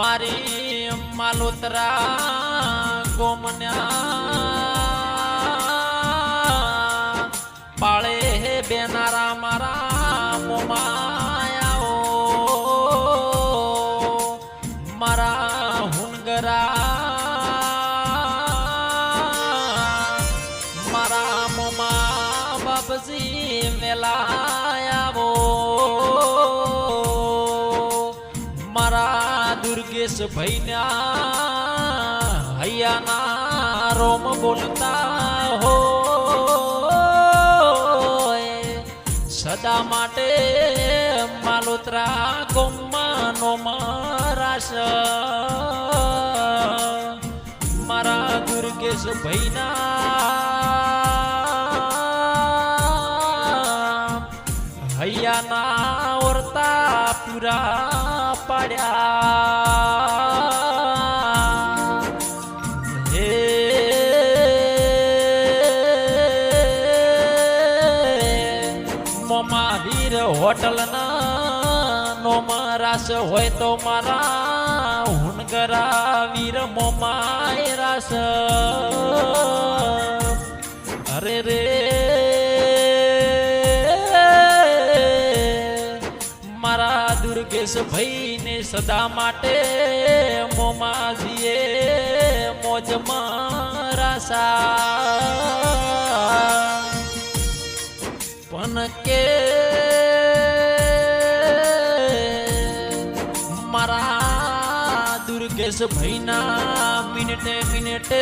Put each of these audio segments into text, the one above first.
મારી માલોતરા ગોમન્યા પાળે બેનારા મારા મોમાયાઓ મારા હુનગરા મારા મોમા બાપજી વેલાયાવો મારા દુર્ગેશ ભૈના હૈયાના રોમ બોલતા હો સદા માટે માલોતરા ગોમનો મરાશ મારા દુર્ગેશ ભૈના હૈયાના ઓરતા પૂરા પાડ્યા હે મોમા વીર હોટલ ના નો રાસ હોય તો મારા હુનગરા વીર મોમાય રાસ અરે રે મારા દુર્ગેશ ભાઈ ને સદા માટે મોમાજીએ મોજ મારાસા પણ કે મારા દુર્ગેશ ભાઈના મિનિટે મિનિટે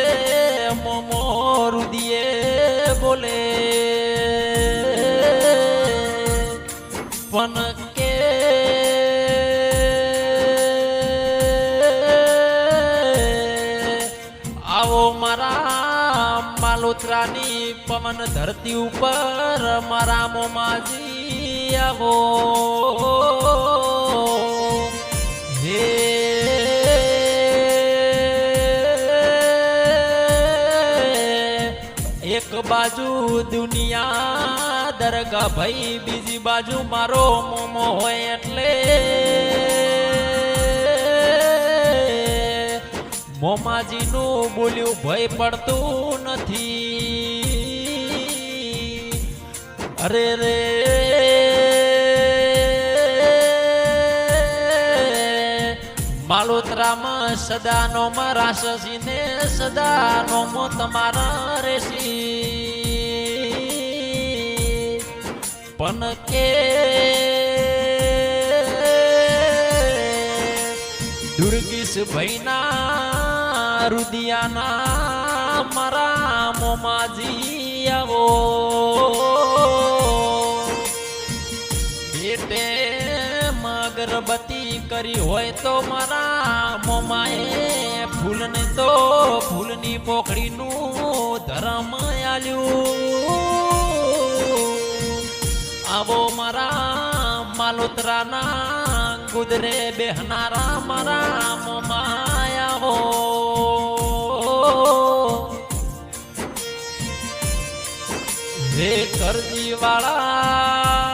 મોમો રુદિયે બોલે પણ કે આવો મારા માલોતરાની પવન ધરતી ઉપર મારા મોમાજી આવો હે એક બાજુ દુનિયા દરગાહ ભાઈ બીજી બાજુ મારો મોમો હોય એટલે મોમાજીનું બોલ્યું ભય પડતું નથી અરે રે માલોતરામાં સદાનો મરાશ સીને સદાનો મો તમારા રેસી પણ કે દુર્ગેશ ભાઈના રુદિયાના મારા મોમાજી આવો બેટે અગરબત્તી કરી હોય તો મારા મોમાએ ફૂલને તો ફૂલની પોખડીનું ધરમ આલ્યું આવો મારા માલોતરાના ગુદરે બેહનારા મારા મોમાયા હો હે કરજી વાળા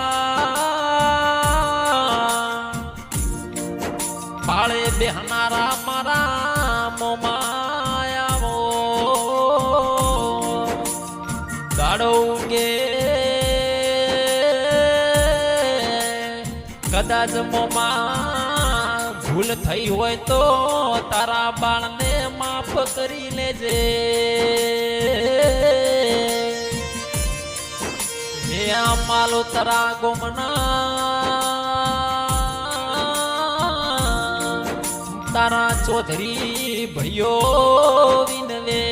પાળે બેહનારા મારા મોમાયા હો દાડો કે કદાચ મોમાં ભૂલ થઈ હોય તો તારા બાળને માફ કરી લેજે હે આ માલોતરા ગોમના તારા ચૌધરી ભાઈઓ વિનવે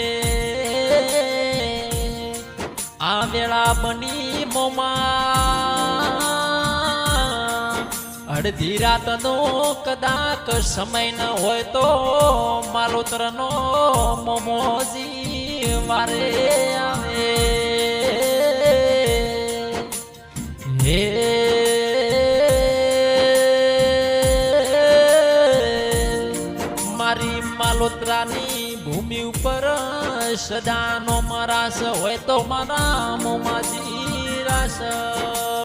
આ વેળા બની મોમાં અડધી રાતનો કદાચ સમય ન હોય તો માલોતરનો મોમોજી વારે આવે હે મારી માલોતરાની ભૂમિ ઉપર સદાનો મરાસ હોય તો મારા મોમાજી રાસ